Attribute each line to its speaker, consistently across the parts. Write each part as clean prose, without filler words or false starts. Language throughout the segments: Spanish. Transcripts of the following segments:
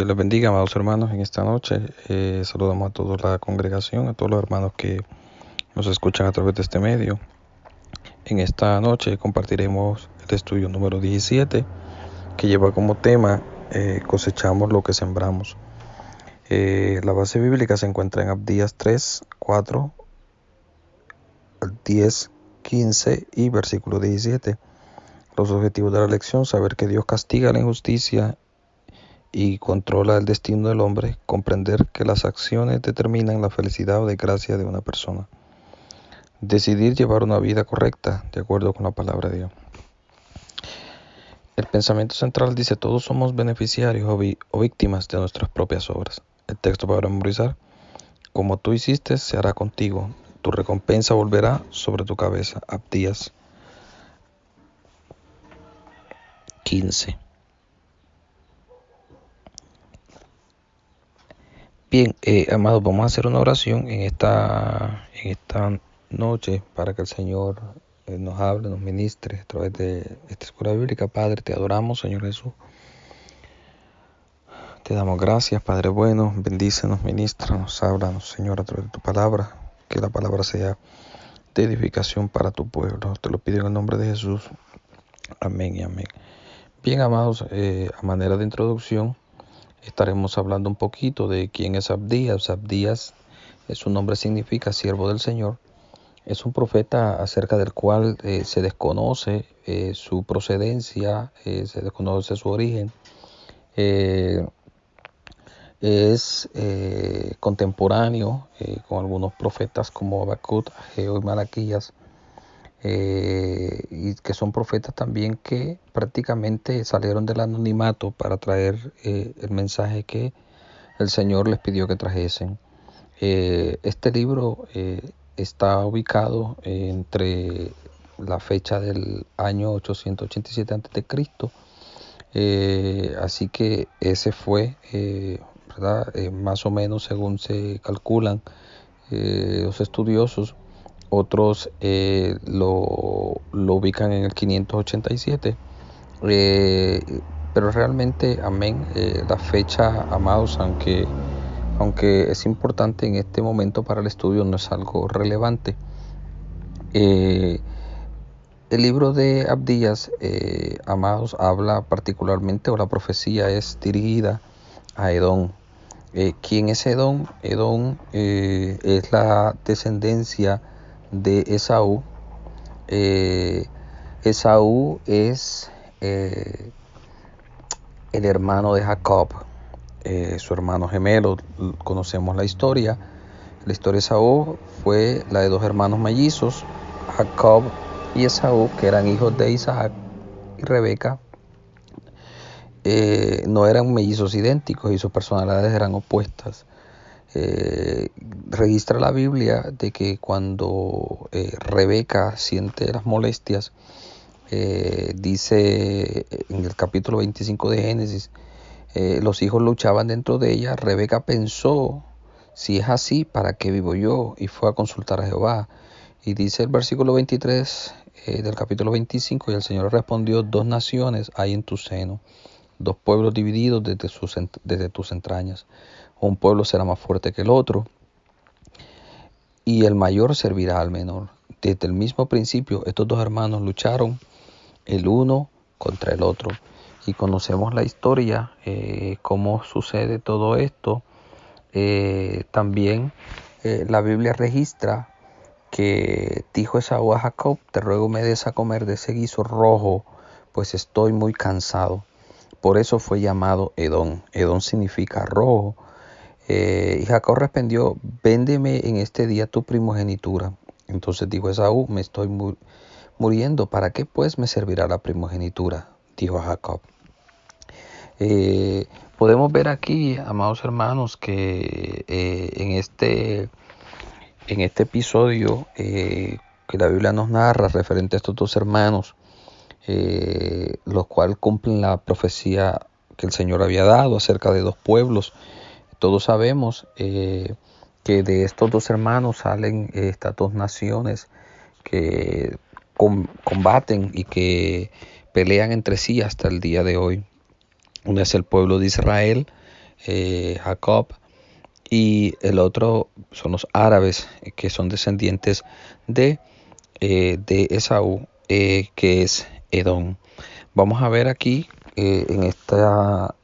Speaker 1: Dios les bendiga, amados hermanos, en esta noche. Saludamos a toda la congregación, a todos los hermanos que nos escuchan a través de este medio. En esta noche compartiremos el estudio número 17, que lleva como tema cosechamos lo que sembramos. La base bíblica se encuentra en Abdías 3, 4, 10, 15 y versículo 17. Los objetivos de la lección: saber que Dios castiga la injusticia y controla el destino del hombre, comprender que las acciones determinan la felicidad o desgracia de una persona, decidir llevar una vida correcta de acuerdo con la palabra de Dios. El pensamiento central dice: todos somos beneficiarios o víctimas de nuestras propias obras. El texto para memorizar: como tú hiciste, se hará contigo, tu recompensa volverá sobre tu cabeza. Abdías 15. Bien, amados, vamos a hacer una oración en esta noche para que el Señor nos hable, nos ministre a través de esta escuela bíblica. Padre, te adoramos, Señor Jesús. Te damos gracias, Padre bueno. Bendícenos, ministranos, háblanos, Señor, a través de tu palabra. Que la palabra sea de edificación para tu pueblo. Te lo pido en el nombre de Jesús. Amén y amén. Bien, amados, a manera de introducción, estaremos hablando un poquito de quién es Abdías. Abdías, su nombre significa siervo del Señor. Es un profeta acerca del cual se desconoce su procedencia, se desconoce su origen. Es contemporáneo con algunos profetas como Habacuc, Ageo y Malaquías, y que son profetas también que prácticamente salieron del anonimato para traer el mensaje que el Señor les pidió que trajesen. Este libro está ubicado entre la fecha del año 887 a.C., así que ese fue, ¿verdad? Más o menos según se calculan los estudiosos. Otros lo ubican en el 587, pero realmente, amén, la fecha, amados, aunque es importante en este momento para el estudio, no es algo relevante. El libro de Abdías, amados, habla particularmente, o la profecía es dirigida a Edom. ¿Quién es Edom? Edom es la descendencia de Esaú. Esaú es el hermano de Jacob, su hermano gemelo. Conocemos la historia. La historia de Esaú fue la de dos hermanos mellizos, Jacob y Esaú, que eran hijos de Isaac y Rebeca. No eran mellizos idénticos y sus personalidades eran opuestas. Registra la Biblia de que cuando Rebeca siente las molestias, dice en el capítulo 25 de Génesis, los hijos luchaban dentro de ella. Rebeca pensó: si es así, ¿para qué vivo yo? Y fue a consultar a Jehová. Y dice el versículo 23 del capítulo 25, y el Señor respondió: dos naciones hay en tu seno, dos pueblos divididos desde tus entrañas. Un pueblo será más fuerte que el otro, y el mayor servirá al menor. Desde el mismo principio, estos dos hermanos lucharon el uno contra el otro. Y conocemos la historia, cómo sucede todo esto. También la Biblia registra que dijo Esaú a Jacob: te ruego me des a comer de ese guiso rojo, pues estoy muy cansado. Por eso fue llamado Edom. Edom significa rojo. Y Jacob respondió: véndeme en este día tu primogenitura. Entonces dijo Esaú: me estoy muriendo, ¿para qué pues me servirá la primogenitura? Dijo Jacob. Podemos ver aquí, amados hermanos, que en este episodio que la Biblia nos narra referente a estos dos hermanos, los cuales cumplen la profecía que el Señor había dado acerca de dos pueblos. Todos sabemos que de estos dos hermanos salen estas dos naciones que combaten y que pelean entre sí hasta el día de hoy. Uno es el pueblo de Israel, Jacob, y el otro son los árabes, que son descendientes de Esaú, que es Edom. Vamos a ver aquí en esta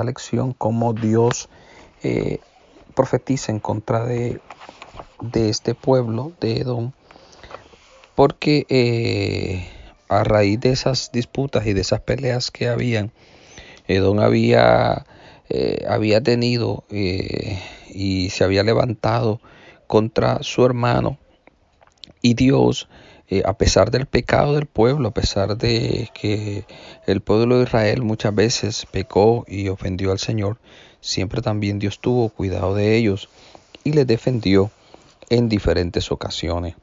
Speaker 1: lección cómo Dios profetiza en contra de este pueblo de Edom, porque a raíz de esas disputas y de esas peleas que habían, Edom había tenido y se había levantado contra su hermano, y Dios, a pesar del pecado del pueblo, a pesar de que el pueblo de Israel muchas veces pecó y ofendió al Señor, siempre también Dios tuvo cuidado de ellos y les defendió en diferentes ocasiones.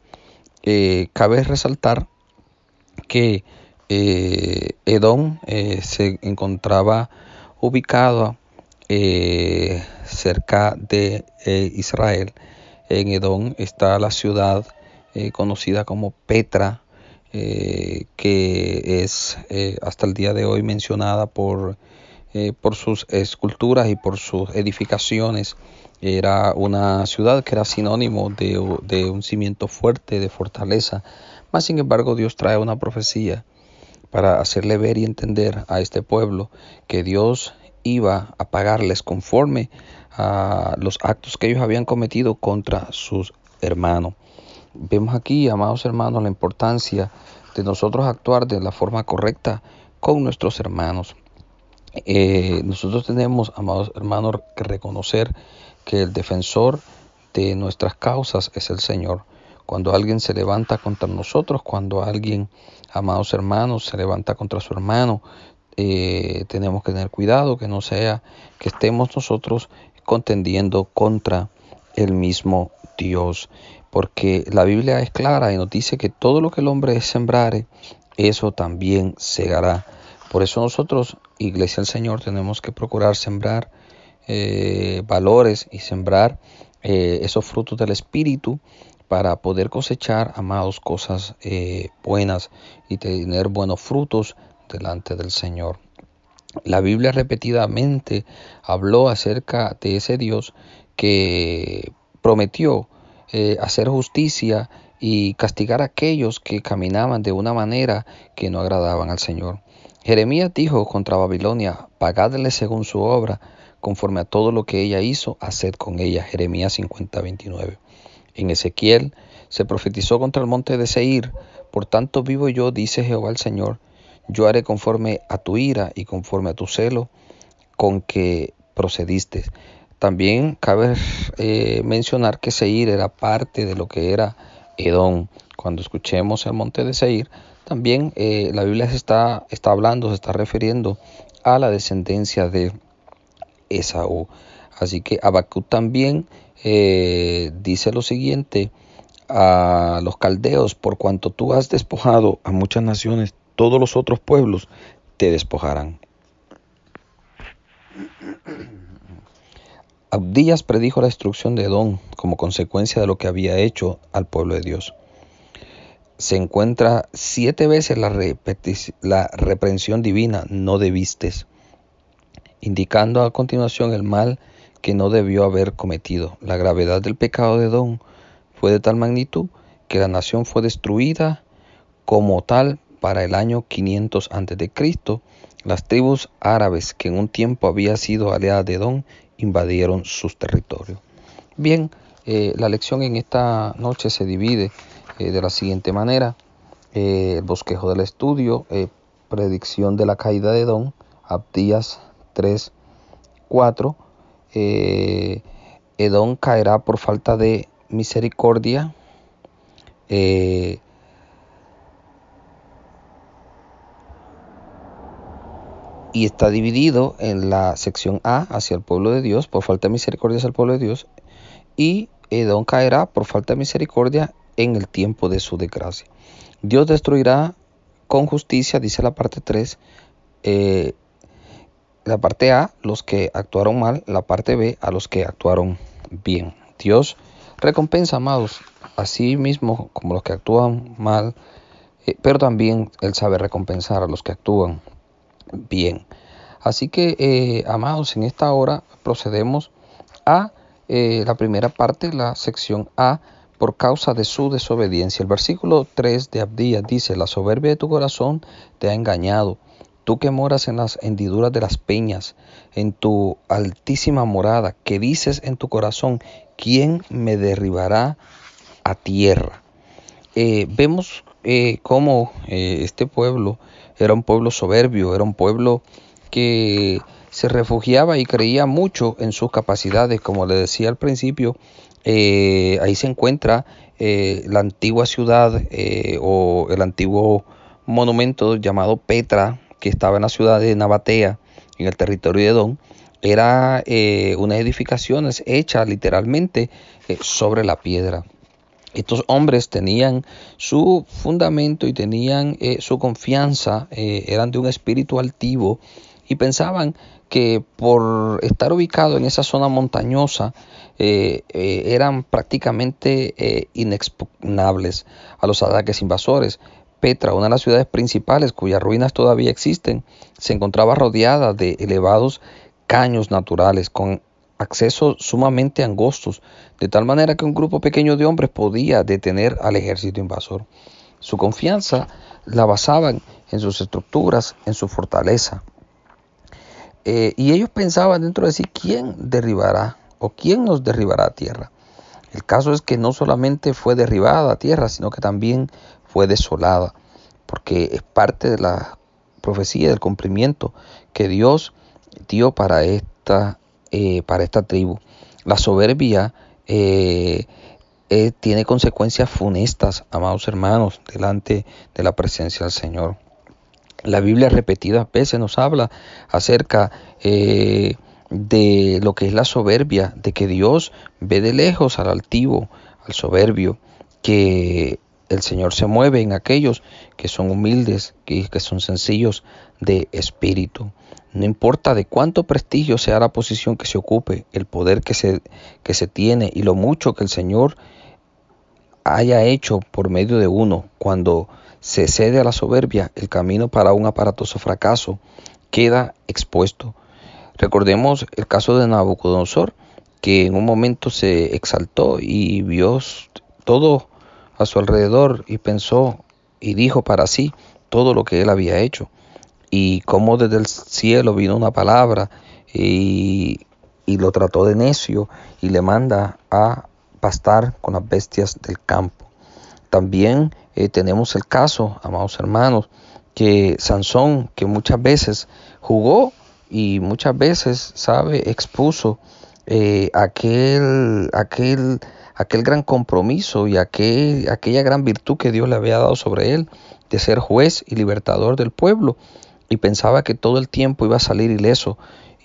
Speaker 1: Cabe resaltar que Edom se encontraba ubicado cerca de Israel. En Edom está la ciudad conocida como Petra, que es hasta el día de hoy mencionada por sus esculturas y por sus edificaciones. Era una ciudad que era sinónimo de un cimiento fuerte, de fortaleza. Mas, sin embargo, Dios trae una profecía para hacerle ver y entender a este pueblo que Dios iba a pagarles conforme a los actos que ellos habían cometido contra sus hermanos. Vemos aquí, amados hermanos, la importancia de nosotros actuar de la forma correcta con nuestros hermanos. Nosotros tenemos, amados hermanos, que reconocer que el defensor de nuestras causas es el Señor. Cuando alguien se levanta contra nosotros, cuando alguien, amados hermanos, se levanta contra su hermano, tenemos que tener cuidado que no sea que estemos nosotros contendiendo contra el mismo Dios, porque la Biblia es clara y nos dice que todo lo que el hombre sembrare, eso también segará. Por eso nosotros, Iglesia del Señor, tenemos que procurar sembrar valores y sembrar esos frutos del Espíritu para poder cosechar, amados, cosas buenas y tener buenos frutos delante del Señor. La Biblia repetidamente habló acerca de ese Dios que prometió hacer justicia y castigar a aquellos que caminaban de una manera que no agradaban al Señor. Jeremías dijo contra Babilonia: pagadle según su obra, conforme a todo lo que ella hizo, haced con ella. Jeremías 50:29. En Ezequiel se profetizó contra el monte de Seir: por tanto vivo yo, dice Jehová el Señor, yo haré conforme a tu ira y conforme a tu celo con que procediste. También cabe mencionar que Seir era parte de lo que era Edom. Cuando escuchemos el monte de Seir, también la Biblia se está hablando, se está refiriendo a la descendencia de Esaú. Así que Habacuc también dice lo siguiente a los caldeos: por cuanto tú has despojado a muchas naciones, todos los otros pueblos te despojarán. Abdías predijo la destrucción de Edom como consecuencia de lo que había hecho al pueblo de Dios. Se encuentra 7 veces la reprensión divina: no debiste, indicando a continuación el mal que no debió haber cometido. La gravedad del pecado de Edom fue de tal magnitud que la nación fue destruida como tal para el año 500 a.C. Las tribus árabes, que en un tiempo habían sido aliadas de Edom, invadieron sus territorios. Bien, la lección en esta noche se divide de la siguiente manera: el bosquejo del estudio, predicción de la caída de Edom, Abdías 3:4. Edom caerá por falta de misericordia. Y está dividido en la sección A hacia el pueblo de Dios, por falta de misericordia hacia el pueblo de Dios, y Edom caerá por falta de misericordia en el tiempo de su desgracia. Dios destruirá con justicia, dice la parte 3, la parte A, los que actuaron mal; la parte B, a los que actuaron bien. Dios recompensa, amados, así mismo como los que actúan mal, pero también Él sabe recompensar a los que actúan bien. Así que, amados, en esta hora procedemos a la primera parte, la sección A, por causa de su desobediencia. El versículo 3 de Abdías dice: la soberbia de tu corazón te ha engañado. Tú que moras en las hendiduras de las peñas, en tu altísima morada, que dices en tu corazón: ¿quién me derribará a tierra? Vemos cómo este pueblo era un pueblo soberbio, era un pueblo que se refugiaba y creía mucho en sus capacidades. Como le decía al principio, ahí se encuentra la antigua ciudad o el antiguo monumento llamado Petra, que estaba en la ciudad de Nabatea, en el territorio de Edom. Era unas edificaciones hechas literalmente sobre la piedra. Estos hombres tenían su fundamento y tenían su confianza, eran de un espíritu altivo y pensaban que por estar ubicado en esa zona montañosa eran prácticamente inexpugnables a los ataques invasores. Petra, una de las ciudades principales cuyas ruinas todavía existen, se encontraba rodeada de elevados caños naturales con accesos sumamente angostos, de tal manera que un grupo pequeño de hombres podía detener al ejército invasor. Su confianza la basaban en sus estructuras, en su fortaleza. Y ellos pensaban dentro de sí: ¿quién derribará o quién nos derribará a tierra? El caso es que no solamente fue derribada a tierra, sino que también fue desolada, porque es parte de la profecía, del cumplimiento que Dios dio para esta tribu. La soberbia tiene consecuencias funestas, amados hermanos, delante de la presencia del Señor. La Biblia repetidas veces nos habla acerca de lo que es la soberbia, de que Dios ve de lejos al altivo, al soberbio, que el Señor se mueve en aquellos que son humildes, que son sencillos de espíritu. No importa de cuánto prestigio sea la posición que se ocupe, el poder que se tiene y lo mucho que el Señor haya hecho por medio de uno, cuando se cede a la soberbia, el camino para un aparatoso fracaso queda expuesto. Recordemos el caso de Nabucodonosor, que en un momento se exaltó y vio todo a su alrededor y pensó y dijo para sí todo lo que él había hecho, y cómo desde el cielo vino una palabra y lo trató de necio y le manda a pastar con las bestias del campo. También tenemos el caso, amados hermanos, que Sansón, que muchas veces jugó y muchas veces, expuso aquel gran compromiso y aquella gran virtud que Dios le había dado sobre él, de ser juez y libertador del pueblo, y pensaba que todo el tiempo iba a salir ileso.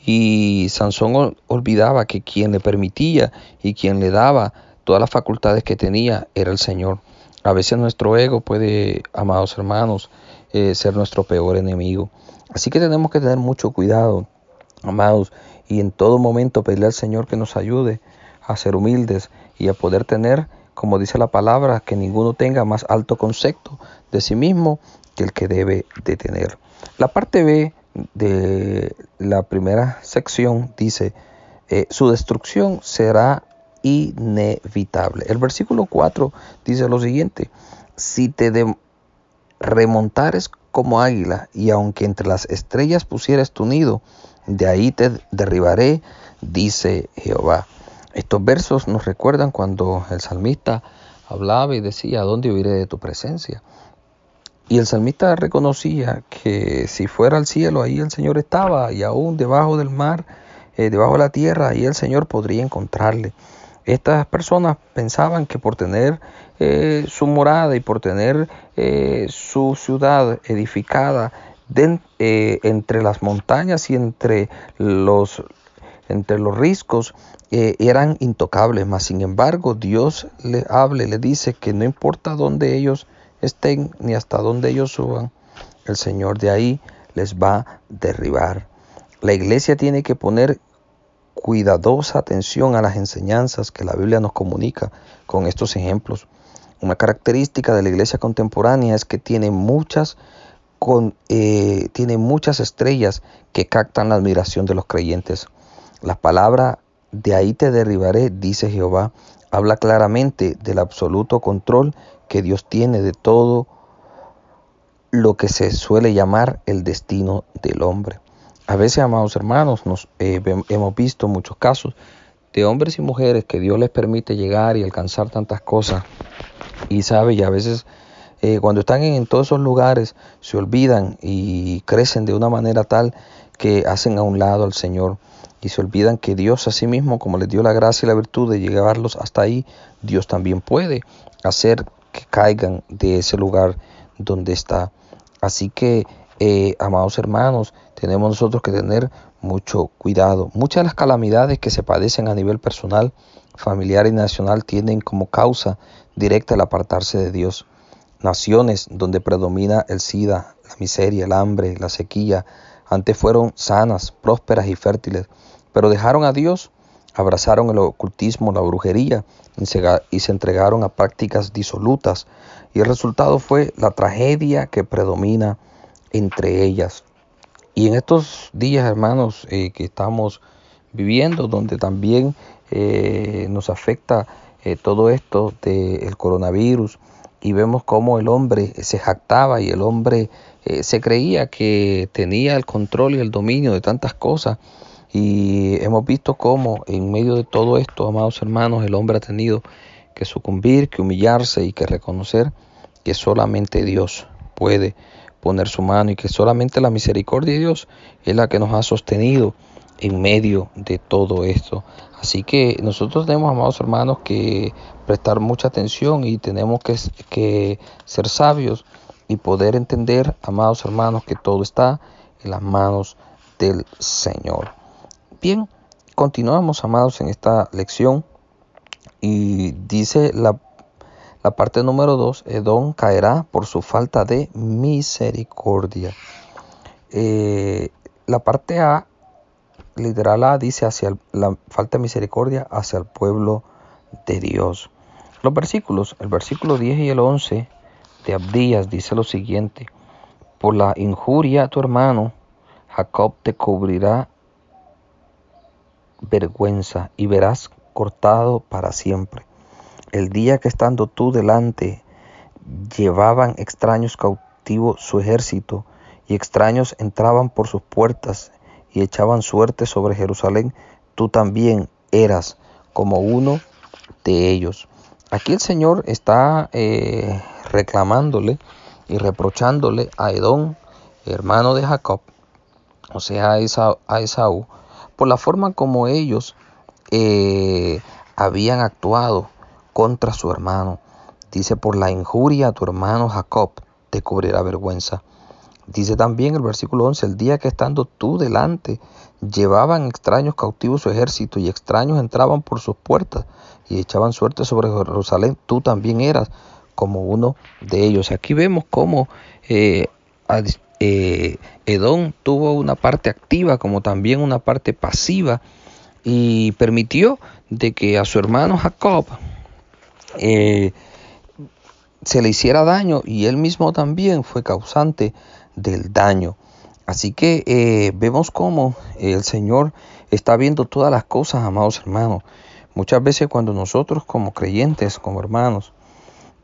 Speaker 1: Y Sansón olvidaba que quien le permitía y quien le daba todas las facultades que tenía era el Señor. A veces nuestro ego puede, amados hermanos, ser nuestro peor enemigo. Así que tenemos que tener mucho cuidado, amados, y en todo momento pedirle al Señor que nos ayude a ser humildes y a poder tener, como dice la palabra, que ninguno tenga más alto concepto de sí mismo que el que debe de tener. La parte B de la primera sección dice: su destrucción será inevitable. El versículo 4 dice lo siguiente: si te remontares como águila, y aunque entre las estrellas pusieres tu nido, de ahí te derribaré, dice Jehová. Estos versos nos recuerdan cuando el salmista hablaba y decía: ¿a dónde huiré de tu presencia? Y el salmista reconocía que si fuera al cielo, ahí el Señor estaba, y aún debajo del mar, debajo de la tierra, ahí el Señor podría encontrarle. Estas personas pensaban que por tener su morada y por tener su ciudad edificada entre las montañas y entre los riscos, eran intocables. Mas sin embargo, Dios le habla y le dice que no importa dónde ellos estén ni hasta dónde ellos suban, el Señor de ahí les va a derribar. La iglesia tiene que poner cuidadosa atención a las enseñanzas que la Biblia nos comunica con estos ejemplos. Una característica de la iglesia contemporánea es que tiene muchas tiene muchas estrellas que captan la admiración de los creyentes. La palabra "de ahí te derribaré", dice Jehová, habla claramente del absoluto control que Dios tiene de todo lo que se suele llamar el destino del hombre. A veces, amados hermanos, hemos visto muchos casos de hombres y mujeres que Dios les permite llegar y alcanzar tantas cosas. Y a veces cuando están en todos esos lugares se olvidan y crecen de una manera tal que hacen a un lado al Señor y se olvidan que Dios a sí mismo, como les dio la gracia y la virtud de llevarlos hasta ahí, Dios también puede hacer que caigan de ese lugar donde está. Así que, amados hermanos, tenemos nosotros que tener mucho cuidado. Muchas de las calamidades que se padecen a nivel personal, familiar y nacional tienen como causa directa el apartarse de Dios. Naciones donde predomina el SIDA, la miseria, el hambre, la sequía, antes fueron sanas, prósperas y fértiles, pero dejaron a Dios, abrazaron el ocultismo, la brujería y se entregaron a prácticas disolutas, y el resultado fue la tragedia que predomina entre ellas. Y en estos días, hermanos, que estamos viviendo, donde también nos afecta todo esto del coronavirus, y vemos cómo el hombre se jactaba y el hombre se creía que tenía el control y el dominio de tantas cosas. Y hemos visto cómo en medio de todo esto, amados hermanos, el hombre ha tenido que sucumbir, que humillarse y que reconocer que solamente Dios puede poner su mano y que solamente la misericordia de Dios es la que nos ha sostenido en medio de todo esto. Así que nosotros tenemos, amados hermanos, que prestar mucha atención y tenemos que ser sabios y poder entender, amados hermanos, que todo está en las manos del Señor. Bien, continuamos, amados, en esta lección y dice la parte número 2, Edom caerá por su falta de misericordia. La parte A, literal A, dice hacia la falta de misericordia hacia el pueblo de Dios. Los versículos, el versículo 10 y el 11 de Abdías dice lo siguiente: por la injuria a tu hermano, Jacob te cubrirá vergüenza y verás cortado para siempre. El día que estando tú delante, llevaban extraños cautivos su ejército, y extraños entraban por sus puertas y echaban suerte sobre Jerusalén, tú también eras como uno de ellos. Aquí el Señor está reclamándole y reprochándole a Edom, hermano de Jacob, o sea, a Esaú, por la forma como ellos habían actuado contra su hermano. Dice: por la injuria a tu hermano Jacob te cubrirá vergüenza. Dice también el versículo 11: el día que estando tú delante, llevaban extraños cautivos su ejército, y extraños entraban por sus puertas y echaban suerte sobre Jerusalén, tú también eras como uno de ellos. Aquí vemos cómo Edom tuvo una parte activa como también una parte pasiva, y permitió de que a su hermano Jacob se le hiciera daño, y él mismo también fue causante del daño. Así que vemos cómo el Señor está viendo todas las cosas, amados hermanos. Muchas veces cuando nosotros como creyentes, como hermanos,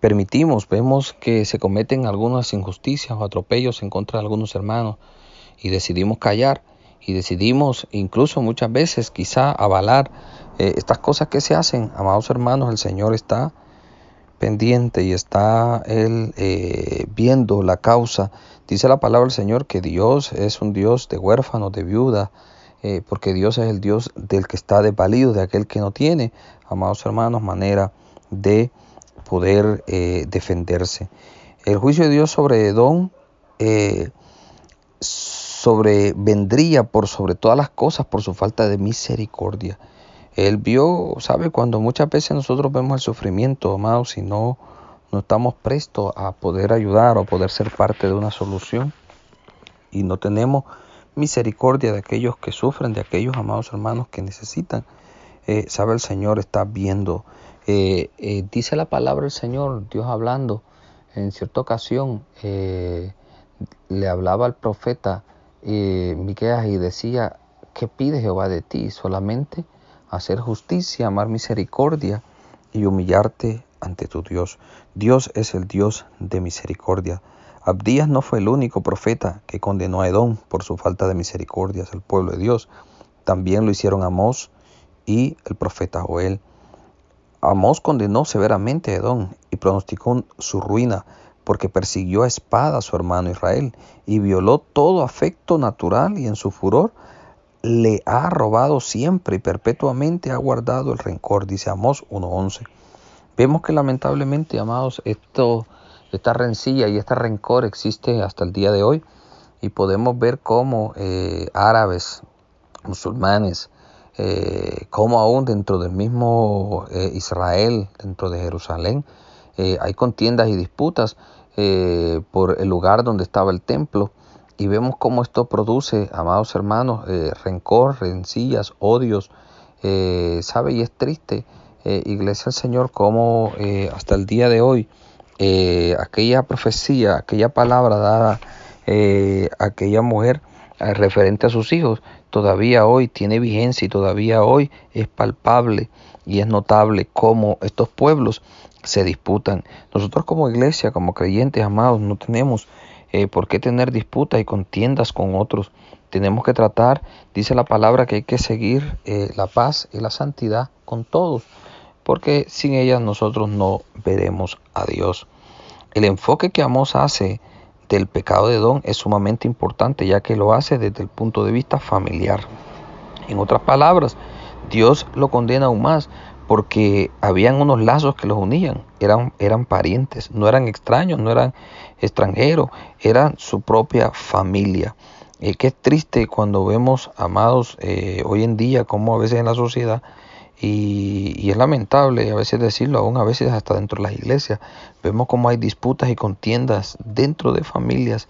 Speaker 1: vemos que se cometen algunas injusticias o atropellos en contra de algunos hermanos, y decidimos callar, y decidimos incluso muchas veces quizá avalar estas cosas que se hacen. Amados hermanos, el Señor está pendiente y está Él viendo la causa. Dice la palabra del Señor que Dios es un Dios de huérfanos, de viudas, porque Dios es el Dios del que está desvalido, de aquel que no tiene, amados hermanos, manera de poder defenderse. El juicio de Dios sobre Edom vendría por sobre todas las cosas por su falta de misericordia. Él vio, cuando muchas veces nosotros vemos el sufrimiento, amados, y no estamos prestos a poder ayudar o poder ser parte de una solución, y no tenemos misericordia de aquellos que sufren, de aquellos, amados hermanos, que necesitan. El Señor está viendo. Dice la palabra del Señor, Dios hablando en cierta ocasión, le hablaba al profeta Miqueas y decía: ¿qué pide Jehová de ti? Solamente hacer justicia, amar misericordia y humillarte ante tu Dios. Dios es el Dios de misericordia. Abdías no fue el único profeta que condenó a Edom por su falta de misericordia al pueblo de Dios. También lo hicieron Amós y el profeta Joel. Amós condenó severamente a Edom y pronosticó su ruina, porque persiguió a espada a su hermano Israel y violó todo afecto natural, y en su furor le ha robado siempre y perpetuamente ha guardado el rencor, dice Amós 1:11. Vemos que lamentablemente, amados, esta rencilla y este rencor existe hasta el día de hoy, y podemos ver cómo árabes, musulmanes, como aún dentro del mismo Israel, dentro de Jerusalén, hay contiendas y disputas por el lugar donde estaba el templo, y vemos cómo esto produce, amados hermanos, rencor, rencillas, odios, ¿sabe? Y es triste, Iglesia del Señor, cómo hasta el día de hoy aquella profecía, aquella palabra dada a aquella mujer referente a sus hijos, todavía hoy tiene vigencia y todavía hoy es palpable y es notable cómo estos pueblos se disputan. Nosotros como iglesia, como creyentes amados, no tenemos por qué tener disputas y contiendas con otros. Tenemos que tratar, dice la palabra, que hay que seguir la paz y la santidad con todos, porque sin ellas nosotros no veremos a Dios. El enfoque que Amós hace del pecado de Edom es sumamente importante, ya que lo hace desde el punto de vista familiar. En otras palabras, Dios lo condena aún más porque habían unos lazos que los unían, eran parientes, no eran extraños, no eran extranjeros, eran su propia familia. Qué triste cuando vemos, amados, hoy en día, como a veces en la sociedad, y es lamentable a veces decirlo, aún a veces hasta dentro de las iglesias, vemos como hay disputas y contiendas dentro de familias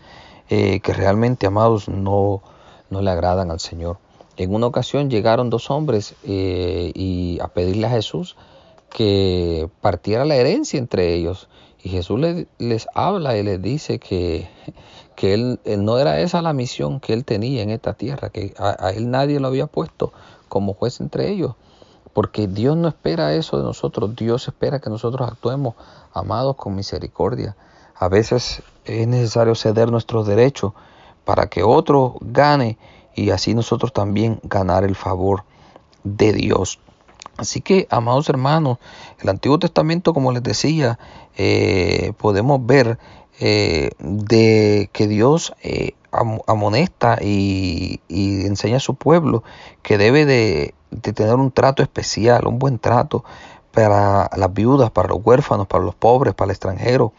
Speaker 1: que realmente, amados, no le agradan al Señor. En una ocasión llegaron dos hombres y a pedirle a Jesús que partiera la herencia entre ellos. Y Jesús les habla y les dice que él no era esa la misión que él tenía en esta tierra, que a él nadie lo había puesto como juez entre ellos. Porque Dios no espera eso de nosotros. Dios espera que nosotros actuemos, amados, con misericordia. A veces es necesario ceder nuestros derechos para que otro gane y así nosotros también ganar el favor de Dios. Así que, amados hermanos, el Antiguo Testamento, como les decía, podemos ver de que Dios amonesta y enseña a su pueblo que debe de tener un trato especial, un buen trato para las viudas, para los huérfanos, para los pobres, para el extranjero.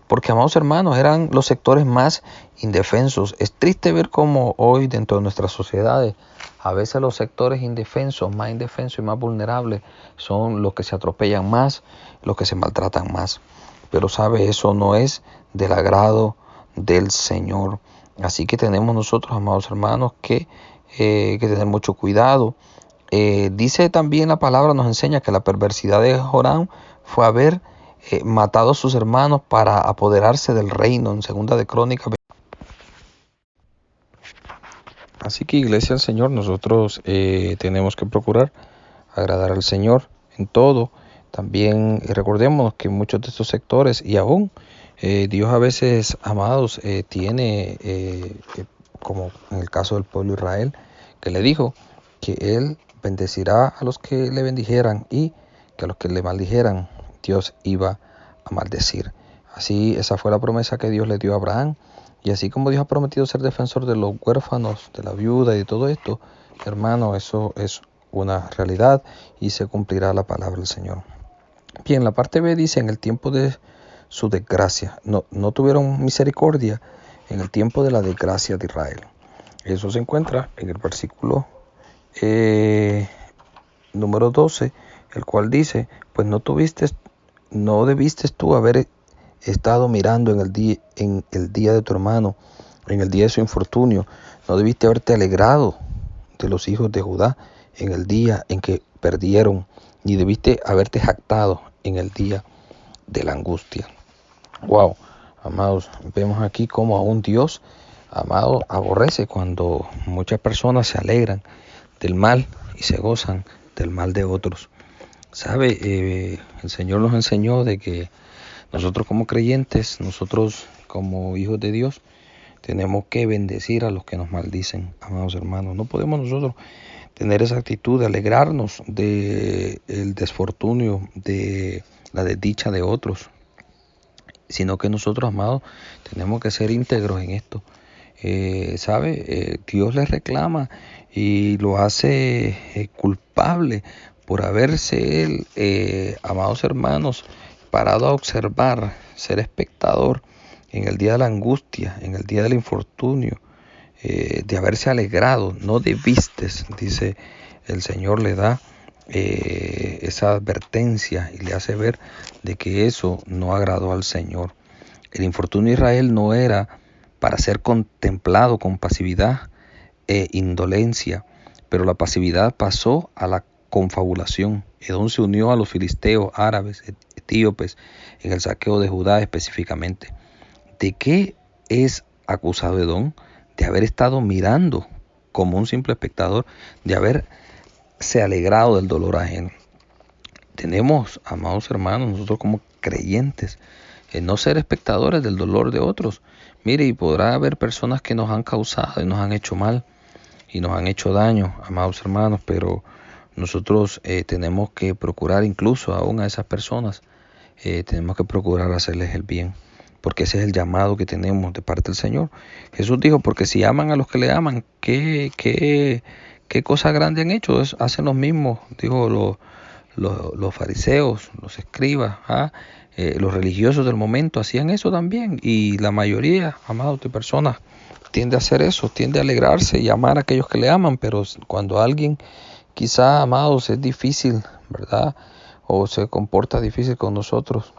Speaker 1: Porque, amados hermanos, eran los sectores más indefensos. Es triste ver cómo hoy dentro de nuestras sociedades a veces los sectores indefensos, más indefensos y más vulnerables son los que se atropellan más, los que se maltratan más. Pero sabe, eso no es del agrado del Señor. Así que tenemos nosotros, amados hermanos, que tener mucho cuidado. Dice también la palabra, nos enseña que la perversidad de Joram fue haber matado a sus hermanos para apoderarse del reino, en Segunda de Crónicas. Así que, Iglesia del Señor, nosotros tenemos que procurar agradar al Señor en todo. También recordemos que muchos de estos sectores, y aún Dios a veces, amados, tiene, como en el caso del pueblo de Israel, que le dijo que Él bendecirá a los que le bendijeran y que a los que le maldijeran, Dios iba a maldecir. Así, esa fue la promesa que Dios le dio a Abraham. Y así como Dios ha prometido ser defensor de los huérfanos, de la viuda y de todo esto, hermano, eso es una realidad y se cumplirá la palabra del Señor. Bien, la parte B dice: en el tiempo de su desgracia, no tuvieron misericordia en el tiempo de la desgracia de Israel. Eso se encuentra en el versículo número 12, el cual dice: pues no debiste tú haber estado mirando en el día de tu hermano, en el día de su infortunio. No debiste haberte alegrado de los hijos de Judá en el día en que perdieron, ni debiste haberte jactado en el día de la angustia. Wow, Amados, vemos aquí cómo aún Dios, amado, aborrece cuando muchas personas se alegran del mal y se gozan del mal de otros. ¿Sabe? El Señor nos enseñó de que nosotros como creyentes, nosotros como hijos de Dios, tenemos que bendecir a los que nos maldicen, amados hermanos. No podemos nosotros tener esa actitud de alegrarnos del desfortunio, de la desdicha de otros, sino que nosotros, amados, tenemos que ser íntegros en esto. ¿Sabe? Dios les reclama y lo hace culpable por haberse él, amados hermanos, parado a observar, ser espectador en el día de la angustia, en el día del infortunio, de haberse alegrado, no debiste, dice el Señor, le da esa advertencia y le hace ver de que eso no agradó al Señor. El infortunio de Israel no era para ser contemplado con pasividad e indolencia, pero la pasividad pasó a la confabulación. Edom se unió a los filisteos, árabes, etíopes, en el saqueo de Judá específicamente. ¿De qué es acusado Edom? De haber estado mirando como un simple espectador, de haberse alegrado del dolor ajeno. Tenemos, amados hermanos, nosotros como creyentes, no ser espectadores del dolor de otros. Mire, y podrá haber personas que nos han causado y nos han hecho mal y nos han hecho daño, amados hermanos, pero nosotros tenemos que procurar, incluso aún a esas personas, tenemos que procurar hacerles el bien, porque ese es el llamado que tenemos de parte del Señor. Jesús dijo, porque si aman a los que le aman, ¿qué cosa grande han hecho? Hacen los mismos, dijo los fariseos, los escribas, los religiosos del momento hacían eso también, y la mayoría, amados, de personas tiende a hacer eso, tiende a alegrarse y amar a aquellos que le aman, pero cuando alguien quizá, amados, es difícil, ¿verdad? O se comporta difícil con nosotros,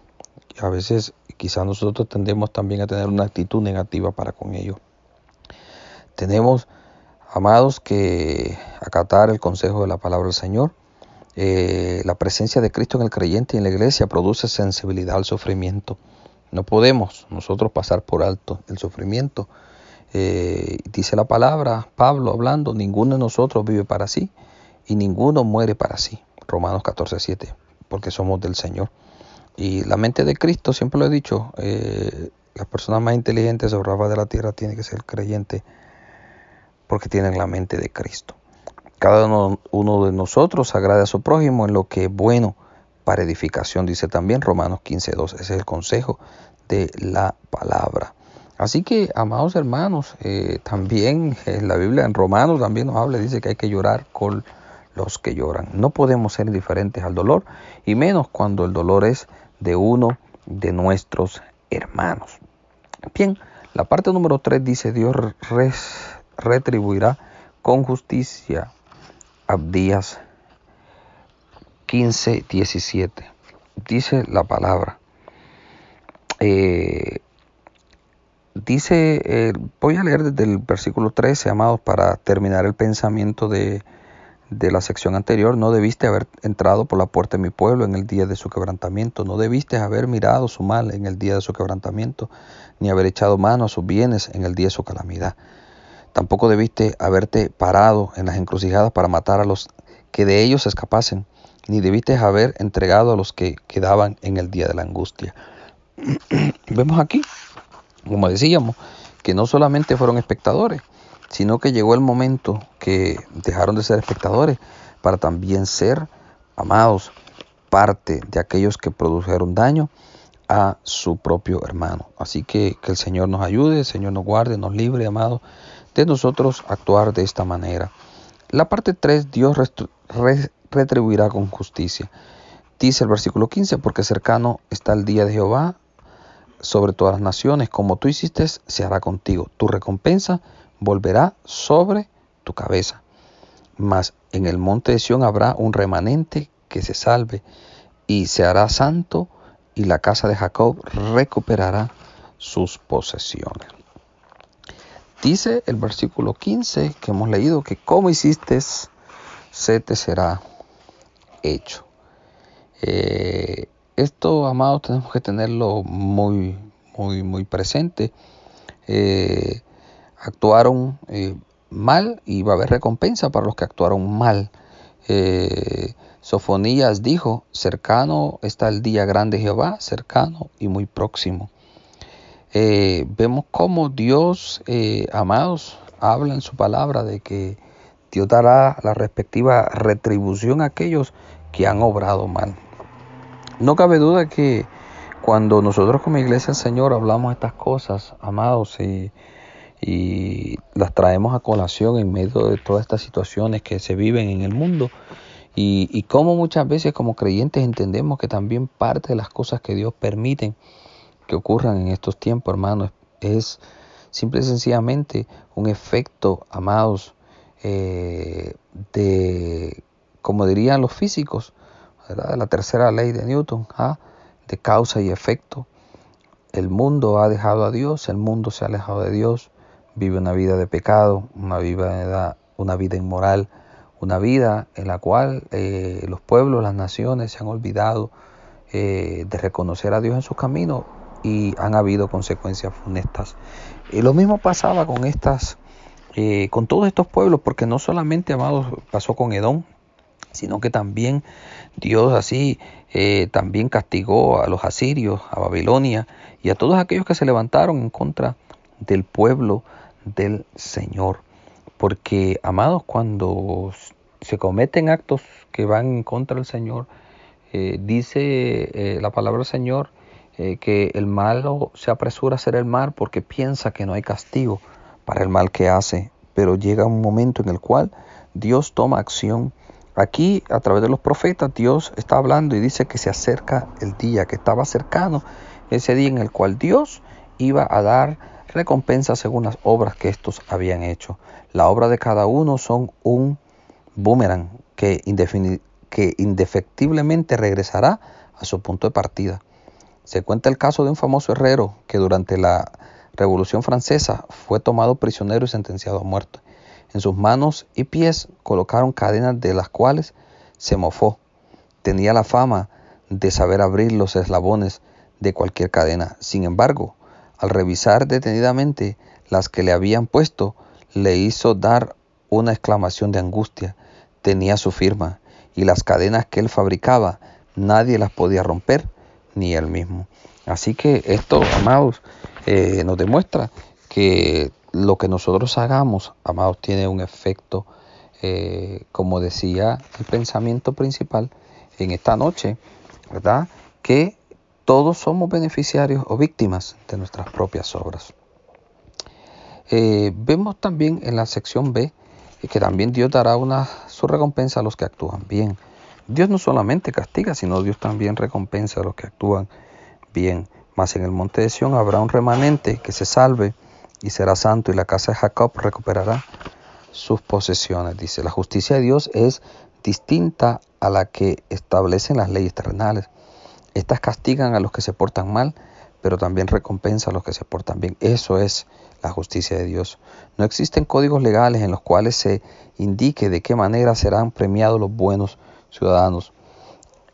Speaker 1: a veces quizá nosotros tendemos también a tener una actitud negativa para con ellos. Tenemos, amados, que acatar el consejo de la palabra del Señor. La presencia de Cristo en el creyente y en la iglesia produce sensibilidad al sufrimiento. No podemos nosotros pasar por alto el sufrimiento. Dice la palabra, Pablo hablando, ninguno de nosotros vive para sí y ninguno muere para sí. Romanos 14:7, porque somos del Señor. Y la mente de Cristo, siempre lo he dicho, las personas más inteligentes sobre la faz de la tierra tienen que ser creyentes porque tienen la mente de Cristo. Cada uno de nosotros agrade a su prójimo en lo que es bueno para edificación, dice también Romanos 15:2. Ese es el consejo de la palabra. Así que, amados hermanos, también en la Biblia, en Romanos también nos habla, dice que hay que llorar con los que lloran. No podemos ser indiferentes al dolor, y menos cuando el dolor es de uno de nuestros hermanos. Bien, la parte número 3 dice, Dios retribuirá con justicia. Abdías 15:17. Dice la palabra. Voy a leer desde el versículo 13, amados, para terminar el pensamiento de la sección anterior. No debiste haber entrado por la puerta de mi pueblo en el día de su quebrantamiento. No debiste haber mirado su mal en el día de su quebrantamiento, ni haber echado mano a sus bienes en el día de su calamidad. Tampoco debiste haberte parado en las encrucijadas para matar a los que de ellos escapasen, ni debiste haber entregado a los que quedaban en el día de la angustia. Vemos aquí, como decíamos, que no solamente fueron espectadores, sino que llegó el momento que dejaron de ser espectadores para también ser, amados, parte de aquellos que produjeron daño a su propio hermano. Así que el Señor nos ayude, el Señor nos guarde, nos libre, amados, de nosotros actuar de esta manera. La parte 3, Dios retribuirá con justicia. Dice el versículo 15, porque cercano está el día de Jehová sobre todas las naciones, como tú hiciste, se hará contigo. Tu recompensa volverá sobre tu cabeza. Mas en el monte de Sión habrá un remanente que se salve, y se hará santo, y la casa de Jacob recuperará sus posesiones. Dice el versículo 15 que hemos leído que como hiciste, se te será hecho. Esto, amados, tenemos que tenerlo muy muy presente. Actuaron mal y va a haber recompensa para los que actuaron mal. Sofonías dijo: cercano está el día grande de Jehová, cercano y muy próximo. Vemos cómo Dios, amados, habla en su palabra de que Dios dará la respectiva retribución a aquellos que han obrado mal. No cabe duda que cuando nosotros como Iglesia del Señor hablamos estas cosas, amados, y las traemos a colación en medio de todas estas situaciones que se viven en el mundo, y como muchas veces como creyentes entendemos que también parte de las cosas que Dios permite que ocurran en estos tiempos, hermanos, es simple y sencillamente un efecto, amados, de, como dirían los físicos, ¿verdad?, de la tercera ley de Newton, de causa y efecto. El mundo ha dejado a Dios, el mundo se ha alejado de Dios, vive una vida de pecado, una vida inmoral, una vida en la cual los pueblos, las naciones se han olvidado de reconocer a Dios en sus caminos, y han habido consecuencias funestas. Lo mismo pasaba con todos estos pueblos, porque no solamente, amados, pasó con Edom, sino que también Dios así también castigó a los asirios, a Babilonia y a todos aquellos que se levantaron en contra del pueblo del Señor. Porque, amados, cuando se cometen actos que van en contra del Señor, dice la palabra del Señor que el malo se apresura a hacer el mal porque piensa que no hay castigo para el mal que hace, pero llega un momento en el cual Dios toma acción. Aquí, a través de los profetas, Dios está hablando y dice que se acerca el día, que estaba cercano ese día en el cual Dios iba a dar recompensa según las obras que estos habían hecho. La obra de cada uno son un boomerang que indefectiblemente regresará a su punto de partida. Se cuenta el caso de un famoso herrero que durante la Revolución Francesa fue tomado prisionero y sentenciado a muerte. En sus manos y pies colocaron cadenas de las cuales se mofó. Tenía la fama de saber abrir los eslabones de cualquier cadena. Sin embargo, al revisar detenidamente las que le habían puesto, le hizo dar una exclamación de angustia. Tenía su firma, y las cadenas que él fabricaba nadie las podía romper, ni él mismo. Así que esto, amados, nos demuestra que lo que nosotros hagamos, amados, tiene un efecto, como decía el pensamiento principal en esta noche, ¿verdad?, que todos somos beneficiarios o víctimas de nuestras propias obras. Vemos también en la sección B que también Dios dará su recompensa a los que actúan bien. Dios no solamente castiga, sino Dios también recompensa a los que actúan bien. Mas en el monte de Sión habrá un remanente que se salve y será santo, y la casa de Jacob recuperará sus posesiones. Dice, la justicia de Dios es distinta a la que establecen las leyes terrenales. Estas castigan a los que se portan mal, pero también recompensa a los que se portan bien. Eso es la justicia de Dios. No existen códigos legales en los cuales se indique de qué manera serán premiados los buenos ciudadanos.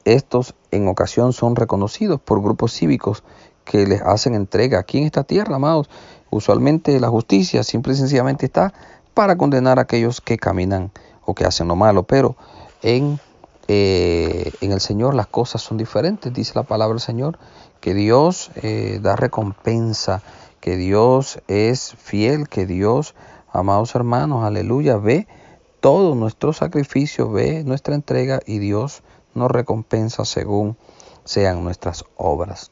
Speaker 1: Estos en ocasión son reconocidos por grupos cívicos que les hacen entrega. Aquí en esta tierra, amados, usualmente la justicia simple y sencillamente está para condenar a aquellos que caminan o que hacen lo malo, pero en el Señor las cosas son diferentes. Dice la palabra del Señor que Dios da recompensa, que Dios es fiel, que Dios, amados hermanos, aleluya, ve todo nuestro sacrificio, ve nuestra entrega, y Dios nos recompensa según sean nuestras obras.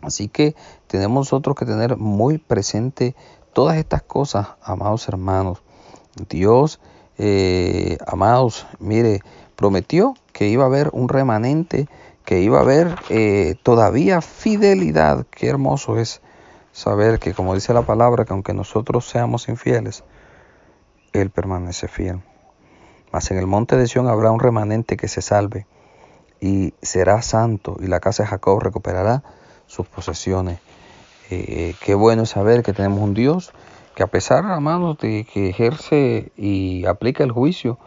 Speaker 1: Así que tenemos nosotros que tener muy presente todas estas cosas, amados hermanos. Dios, amados, mire, prometió que iba a haber un remanente, que iba a haber todavía fidelidad. Qué hermoso es saber que, como dice la palabra, que aunque nosotros seamos infieles, Él permanece fiel. Mas en el monte de Sión habrá un remanente que se salve y será santo, y la casa de Jacob recuperará sus posesiones. Qué bueno es saber que tenemos un Dios que, a pesar, hermanos, de que ejerce y aplica el juicio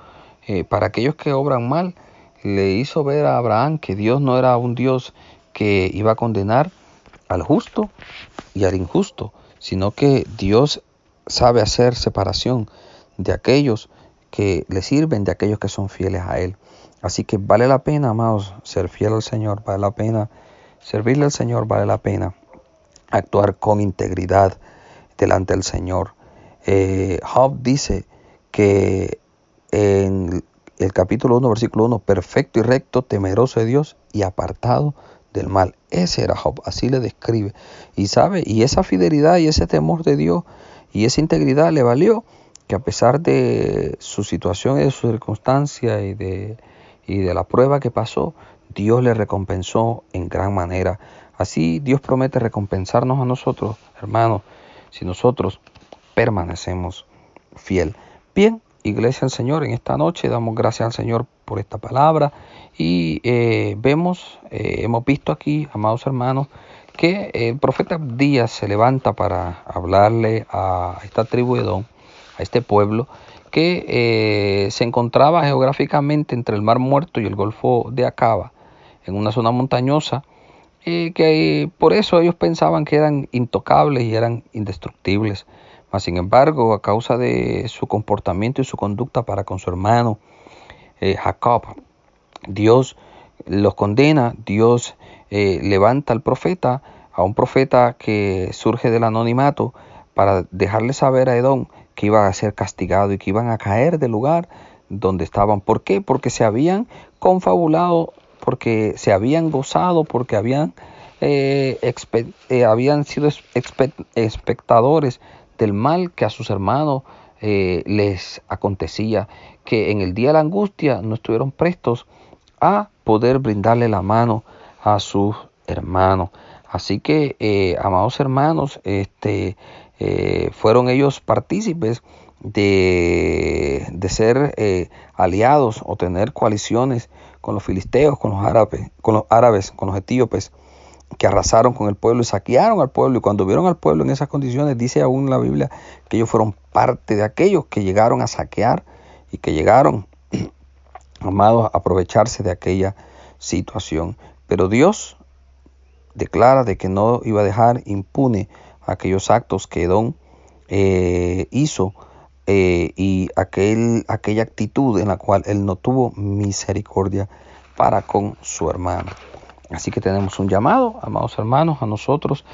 Speaker 1: para aquellos que obran mal, le hizo ver a Abraham que Dios no era un Dios que iba a condenar al justo y al injusto, sino que Dios sabe hacer separación de aquellos que le sirven, de aquellos que son fieles a Él. Así que vale la pena, amados, ser fiel al Señor, vale la pena servirle al Señor, vale la pena actuar con integridad delante del Señor. Job dice que en el capítulo 1, versículo 1, perfecto y recto, temeroso de Dios y apartado del mal. Ese era Job, así le describe. Y sabe, y esa fidelidad y ese temor de Dios y esa integridad le valió que a pesar de su situación y de su circunstancia y de la prueba que pasó, Dios le recompensó en gran manera. Así Dios promete recompensarnos a nosotros, hermanos, si nosotros permanecemos fiel. Bien, Iglesia del Señor, en esta noche damos gracias al Señor por esta palabra y hemos visto aquí, amados hermanos, que el profeta Abdías se levanta para hablarle a esta tribu de Edom, a este pueblo que se encontraba geográficamente entre el Mar Muerto y el Golfo de Acaba, en una zona montañosa, que por eso ellos pensaban que eran intocables y eran indestructibles. Mas, sin embargo, a causa de su comportamiento y su conducta para con su hermano Jacob, Dios los condena. Dios levanta al profeta, a un profeta que surge del anonimato, para dejarle saber a Edom que iba a ser castigado y que iban a caer del lugar donde estaban. ¿Por qué? Porque se habían confabulado, porque se habían gozado, porque habían sido espectadores del mal que a sus hermanos les acontecía, que en el día de la angustia no estuvieron prestos a poder brindarle la mano a sus hermanos. Así que, amados hermanos, fueron ellos partícipes de ser aliados o tener coaliciones con los filisteos, con los árabes, con los etíopes, que arrasaron con el pueblo y saquearon al pueblo. Y cuando vieron al pueblo en esas condiciones, dice aún la Biblia que ellos fueron parte de aquellos que llegaron a saquear y que llegaron, amados, a aprovecharse de aquella situación. Pero Dios declara de que no iba a dejar impune aquellos actos que Edom hizo y aquella actitud en la cual él no tuvo misericordia para con su hermano. Así que tenemos un llamado, amados hermanos, a nosotros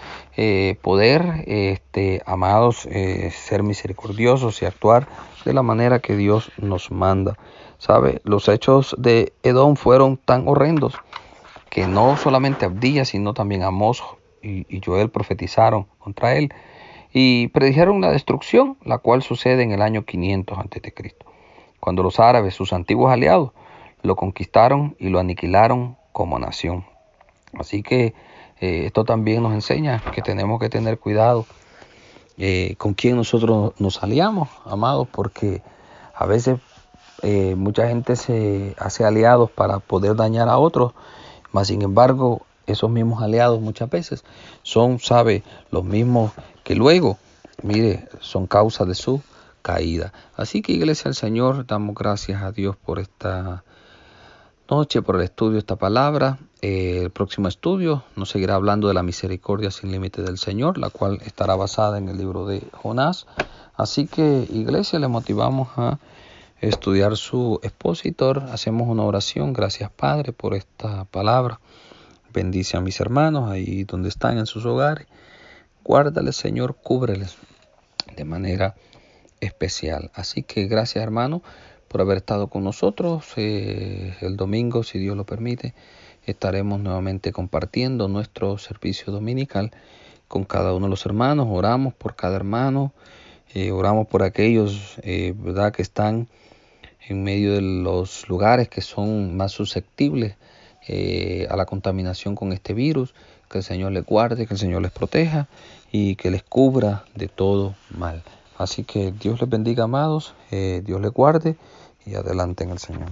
Speaker 1: poder, amados, ser misericordiosos y actuar de la manera que Dios nos manda. ¿Sabe? Los hechos de Edom fueron tan horrendos que no solamente Abdías, sino también Amós y Joel profetizaron contra él y predijeron la destrucción, la cual sucede en el año 500 a.C., cuando los árabes, sus antiguos aliados, lo conquistaron y lo aniquilaron como nación. Así que esto también nos enseña que tenemos que tener cuidado con quién nosotros nos aliamos, amados, porque a veces mucha gente se hace aliados para poder dañar a otros, mas sin embargo esos mismos aliados muchas veces son, los mismos que luego, son causa de su caída. Así que, Iglesia del Señor, damos gracias a Dios por esta noche, por el estudio de esta palabra. El próximo estudio nos seguirá hablando de la misericordia sin límite del Señor, la cual estará basada en el libro de Jonás. Así que, Iglesia, le motivamos a estudiar su expositor. Hacemos una oración. Gracias, Padre, por esta palabra. Bendice a mis hermanos ahí donde están en sus hogares. Guárdales, Señor, cúbreles de manera especial. Así que gracias, hermano, por haber estado con nosotros. El domingo, si Dios lo permite, estaremos nuevamente compartiendo nuestro servicio dominical con cada uno de los hermanos. Oramos por cada hermano, oramos por aquellos, ¿verdad?, que están en medio de los lugares que son más susceptibles a la contaminación con este virus. Que el Señor les guarde, que el Señor les proteja y que les cubra de todo mal. Así que Dios les bendiga, amados, Dios les guarde y adelante en el Señor.